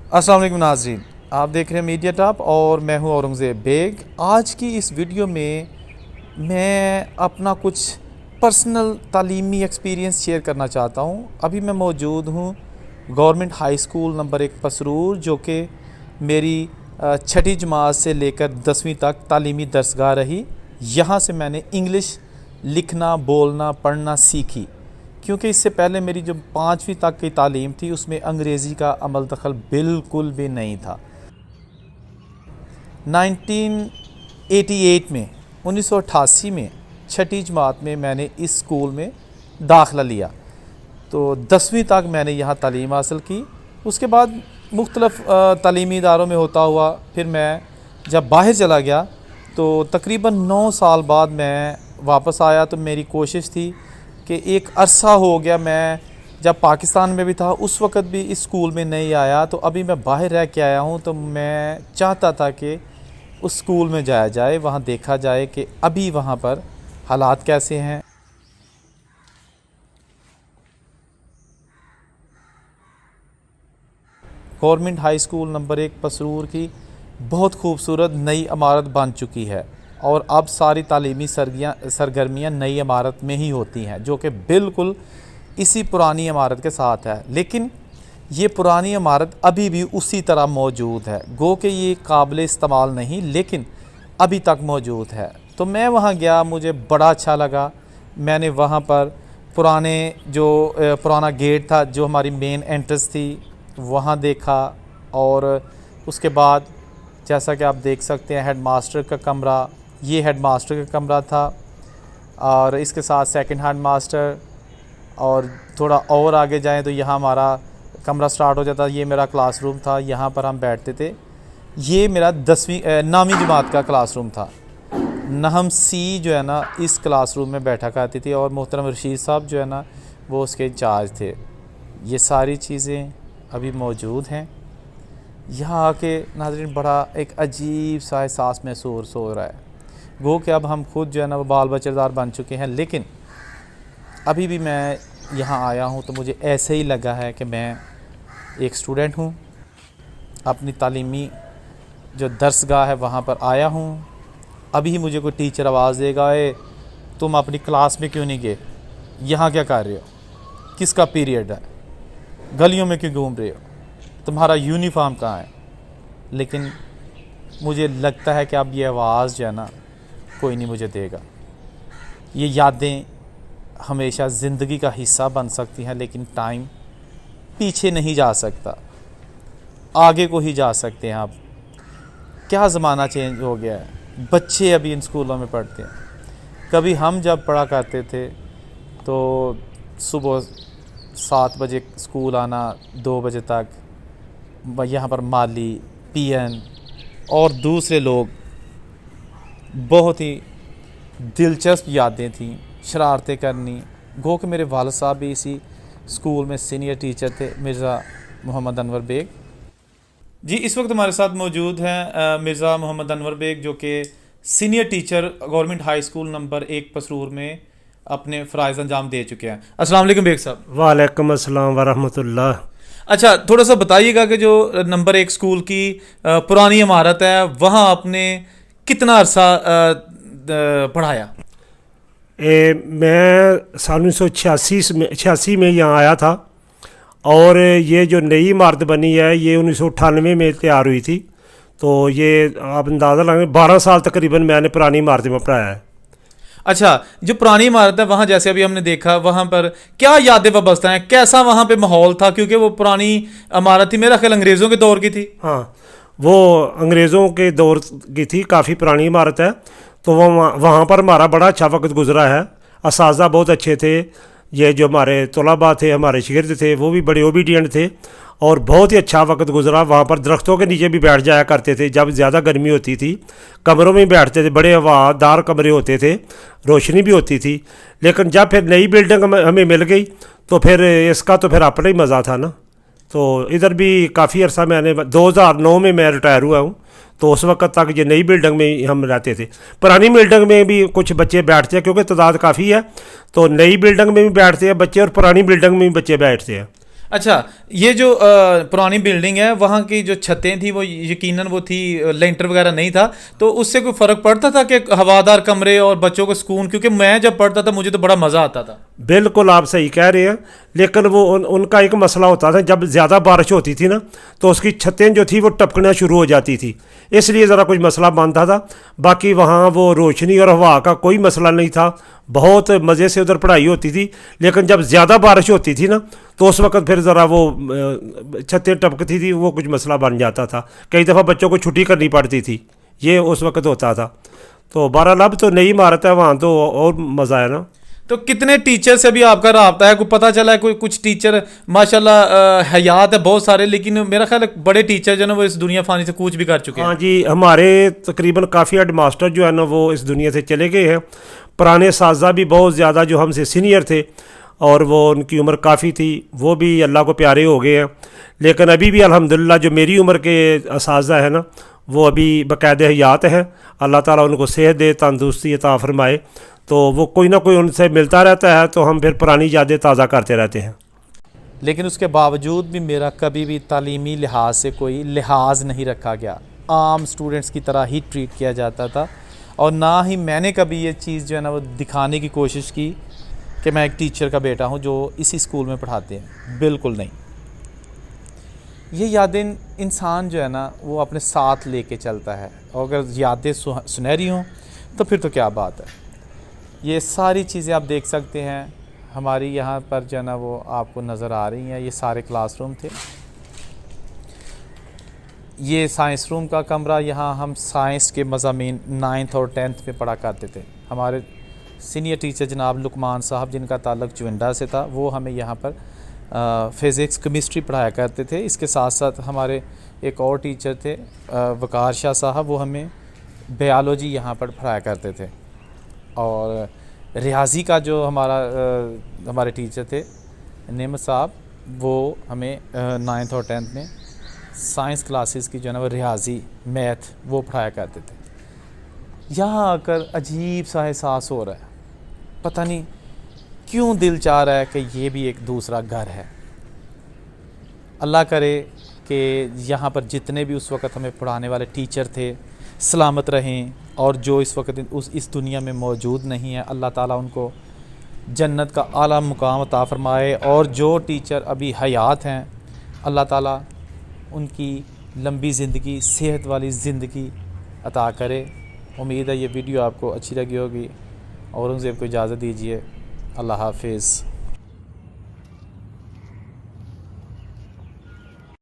السلام علیکم ناظرین، آپ دیکھ رہے ہیں میڈیا ٹاپ اور میں ہوں اورنگزیب بیگ۔ آج کی اس ویڈیو میں اپنا کچھ پرسنل تعلیمی ایکسپیرینس شیئر کرنا چاہتا ہوں۔ ابھی میں موجود ہوں government high school number 1 Pasrur, جو کہ میری چھٹی جماعت سے لے کر 10ویں تک تعلیمی درسگاہ رہی۔ یہاں سے میں نے انگلش لکھنا، بولنا، پڑھنا سیکھی، کیونکہ اس سے پہلے میری جو 5ویں تک کی تعلیم تھی اس میں انگریزی کا عمل دخل بالکل بھی نہیں تھا۔ 1988 میں چھٹی جماعت میں نے اس اسکول میں داخلہ لیا، تو 10ویں تک میں نے یہاں تعلیم حاصل کی۔ اس کے بعد مختلف تعلیمی اداروں میں ہوتا ہوا پھر میں جب باہر چلا گیا تو تقریباً 9 سال بعد میں واپس آیا، تو میری کوشش تھی کہ ایک عرصہ ہو گیا میں جب پاکستان میں بھی تھا اس وقت بھی اس اسکول میں نہیں آیا، تو ابھی میں باہر رہ کے آیا ہوں، تو میں چاہتا تھا کہ اس اسکول میں جایا جائے، وہاں دیکھا جائے کہ ابھی وہاں پر حالات کیسے ہیں۔ Government high school number 1 Pasrur کی بہت خوبصورت نئی عمارت بن چکی ہے، اور اب ساری تعلیمی سرگرمیاں نئی عمارت میں ہی ہوتی ہیں، جو کہ بالکل اسی پرانی عمارت کے ساتھ ہے۔ لیکن یہ پرانی عمارت ابھی بھی اسی طرح موجود ہے، گو کہ یہ قابل استعمال نہیں لیکن ابھی تک موجود ہے۔ تو میں وہاں گیا، مجھے بڑا اچھا لگا۔ میں نے وہاں پر پرانا گیٹ تھا جو ہماری مین انٹرنس تھی، وہاں دیکھا، اور اس کے بعد جیسا کہ آپ دیکھ سکتے ہیں ہیڈ ماسٹر کا کمرہ، یہ ہیڈ ماسٹر کا کمرہ تھا، اور اس کے ساتھ سیکنڈ ہیڈ ماسٹر، اور تھوڑا اور آگے جائیں تو یہاں ہمارا کمرہ سٹارٹ ہو جاتا۔ یہ میرا کلاس روم تھا، یہاں پر ہم بیٹھتے تھے۔ یہ میرا 9ویں جماعت کا کلاس روم تھا۔ نہم سی جو ہے نا اس کلاس روم میں بیٹھا کرتی تھی، اور محترم رشید صاحب جو ہے نا وہ اس کے انچارج تھے۔ یہ ساری چیزیں ابھی موجود ہیں۔ یہاں آ کے ناظرین بڑا ایک عجیب سا احساس محسوس ہو رہا ہے، گو کہ اب ہم خود جو ہے نا وہ بال بچہ دار بن چکے ہیں، لیکن ابھی بھی میں یہاں آیا ہوں تو مجھے ایسے ہی لگا ہے کہ میں ایک اسٹوڈنٹ ہوں، اپنی تعلیمی جو درسگاہ ہے وہاں پر آیا ہوں۔ ابھی مجھے کوئی ٹیچر آواز دے گا، اے تم اپنی کلاس میں کیوں نہیں گئے، یہاں کیا کر رہے ہو، کس کا پیریڈ ہے، گلیوں میں کیوں گھوم رہے ہو، تمہارا یونیفارم کہاں ہے؟ لیکن مجھے لگتا ہے کہ اب یہ آواز جو ہے نا کوئی نہیں مجھے دے گا۔ یہ یادیں ہمیشہ زندگی کا حصہ بن سکتی ہیں، لیکن ٹائم پیچھے نہیں جا سکتا، آگے کو ہی جا سکتے ہیں۔ اب کیا زمانہ چینج ہو گیا ہے، بچے ابھی ان اسکولوں میں پڑھتے ہیں۔ کبھی ہم جب پڑھا کرتے تھے تو صبح 7 بجے اسکول آنا، 2 بجے تک یہاں پر مالی، پی این اور دوسرے لوگ، بہت ہی دلچسپ یادیں تھیں، شرارتیں کرنی۔ گو کہ میرے والد صاحب بھی اسی اسکول میں سینئر ٹیچر تھے، مرزا محمد انور بیگ جی۔ اس وقت ہمارے ساتھ موجود ہیں مرزا محمد انور بیگ، جو کہ senior teacher government high school number 1 Pasrur میں اپنے فرائض انجام دے چکے ہیں۔ السلام علیکم بیگ صاحب۔ وعلیکم السلام ورحمۃ اللہ۔ اچھا، تھوڑا سا بتائیے گا کہ جو نمبر 1 اسکول کی پرانی عمارت ہے وہاں آپ نے کتنا عرصہ پڑھایا؟ میں سال 1986 میں یہاں آیا تھا، اور یہ جو نئی عمارت بنی ہے یہ 1998 میں تیار ہوئی تھی، تو یہ آپ اندازہ لگائیں 12 سال تقریباً میں نے پرانی عمارت میں پڑھایا ہے۔ اچھا، جو پرانی عمارت ہے وہاں جیسے ابھی ہم نے دیکھا، وہاں پر کیا یادیں وابستہ ہیں، کیسا وہاں پہ ماحول تھا؟ کیونکہ وہ پرانی عمارت تھی، میرا خیال انگریزوں کے دور کی تھی۔ ہاں، وہ انگریزوں کے دور کی تھی، کافی پرانی عمارت ہے، تو وہاں پر ہمارا بڑا اچھا وقت گزرا ہے۔ اساتذہ بہت اچھے تھے، یہ جو ہمارے طلباء تھے، ہمارے شاگرد تھے، وہ بھی بڑے اوبیڈینٹ تھے، اور بہت ہی اچھا وقت گزرا۔ وہاں پر درختوں کے نیچے بھی بیٹھ جایا کرتے تھے جب زیادہ گرمی ہوتی تھی، کمروں میں بیٹھتے تھے، بڑے ہوادار کمرے ہوتے تھے، روشنی بھی ہوتی تھی۔ لیکن جب پھر نئی بلڈنگ ہمیں مل گئی تو پھر اس کا تو پھر اپنا ہی مزہ تھا نا۔ تو ادھر بھی کافی عرصہ میں نے 2009 میں ریٹائر ہوا ہوں، تو اس وقت تک یہ نئی بلڈنگ میں ہم رہتے تھے۔ پرانی بلڈنگ میں بھی کچھ بچے بیٹھتے ہیں کیونکہ تعداد کافی ہے، تو نئی بلڈنگ میں بھی بیٹھتے ہیں بچے، اور پرانی بلڈنگ میں بھی بچے بیٹھتے ہیں۔ اچھا، یہ جو پرانی بلڈنگ ہے وہاں کی جو چھتیں تھیں وہ یقیناً وہ تھی، لینٹر وغیرہ نہیں تھا، تو اس سے کوئی فرق پڑتا تھا کہ ہوادار کمرے اور بچوں کو سکون؟ کیونکہ میں جب پڑھتا تھا مجھے تو بڑا مزہ آتا تھا. بالکل آپ صحیح کہہ رہے ہیں، لیکن وہ ان کا ایک مسئلہ ہوتا تھا، جب زیادہ بارش ہوتی تھی نا تو اس کی چھتیں جو تھی وہ ٹپکنا شروع ہو جاتی تھی، اس لیے ذرا کچھ مسئلہ بنتا تھا. باقی وہاں وہ روشنی اور ہوا کا کوئی مسئلہ نہیں تھا، بہت مزے سے ادھر پڑھائی ہوتی تھی. لیکن جب زیادہ بارش ہوتی تھی نا تو اس وقت پھر ذرا وہ چھتیں ٹپکتی تھی، وہ کچھ مسئلہ بن جاتا تھا. کئی دفعہ بچوں کو چھٹی کرنی پڑتی تھی، یہ اس وقت ہوتا تھا. تو بہرحال اب تو نئی عمارت ہے وہاں، تو اور مزہ ہے نا. تو کتنے ٹیچر سے بھی آپ کا رابطہ ہے؟ کوئی پتہ چلا ہے کوئی کچھ ٹیچر ماشاءاللہ حیات ہے بہت سارے، لیکن میرا خیال ہے بڑے ٹیچر جو ہے نا وہ اس دنیا فانی سے کوچ بھی کر چکے ہیں. ہاں جی، ہمارے تقریباً کافی ہیڈ ماسٹر جو ہے نا وہ اس دنیا سے چلے گئے ہیں. پرانے اساتذہ بھی بہت زیادہ جو ہم سے سینئر تھے اور وہ ان کی عمر کافی تھی، وہ بھی اللہ کو پیارے ہو گئے ہیں. لیکن ابھی بھی الحمدللہ جو میری عمر کے اساتذہ ہیں نا وہ ابھی باقاعدہ حیات ہیں. اللہ تعالیٰ ان کو صحت دے، تندرستی عطا فرمائے. تو وہ کوئی نہ کوئی ان سے ملتا رہتا ہے، تو ہم پھر پرانی یادیں تازہ کرتے رہتے ہیں. لیکن اس کے باوجود بھی میرا کبھی بھی تعلیمی لحاظ سے کوئی لحاظ نہیں رکھا گیا، عام سٹوڈنٹس کی طرح ہی ٹریٹ کیا جاتا تھا. اور نہ ہی میں نے کبھی یہ چیز جو ہے نا وہ دکھانے کی کوشش کی کہ میں ایک ٹیچر کا بیٹا ہوں جو اسی اسکول میں پڑھاتے ہیں. بالکل نہیں. یہ یادیں انسان جو ہے نا وہ اپنے ساتھ لے کے چلتا ہے، اور اگر یادیں سنہری ہوں تو پھر تو کیا بات ہے. یہ ساری چیزیں آپ دیکھ سکتے ہیں ہماری یہاں پر جو ہے نا وہ آپ کو نظر آ رہی ہیں. یہ سارے کلاس روم تھے. یہ سائنس روم کا کمرہ، یہاں ہم سائنس کے مضامین 9th اور 10th میں پڑھا کرتے تھے. ہمارے سینئر ٹیچر جناب لقمان صاحب جن کا تعلق چونڈا سے تھا، وہ ہمیں یہاں پر فزکس کیمسٹری پڑھایا کرتے تھے. اس کے ساتھ ساتھ ہمارے ایک اور ٹیچر تھے وقار شاہ صاحب، وہ ہمیں بیالوجی یہاں پر پڑھایا کرتے تھے. اور ریاضی کا جو ہمارے ٹیچر تھے نعمت صاحب، وہ ہمیں 9th اور 10th میں سائنس کلاسز کی جو ہے نا وہ ریاضی میتھ وہ پڑھایا کرتے تھے. یہاں آ کر عجیب سا احساس ہو رہا ہے، پتہ نہیں کیوں دل چاہ رہا ہے کہ یہ بھی ایک دوسرا گھر ہے. اللہ کرے کہ یہاں پر جتنے بھی اس وقت ہمیں پڑھانے والے ٹیچر تھے سلامت رہیں، اور جو اس وقت اس دنیا میں موجود نہیں ہے اللہ تعالیٰ ان کو جنت کا اعلیٰ مقام عطا فرمائے. اور جو ٹیچر ابھی حیات ہیں اللہ تعالیٰ ان کی لمبی زندگی، صحت والی زندگی عطا کرے. امید ہے یہ ویڈیو آپ کو اچھی لگی ہوگی. اورنگزیب کو اجازت دیجیے. اللہ حافظ.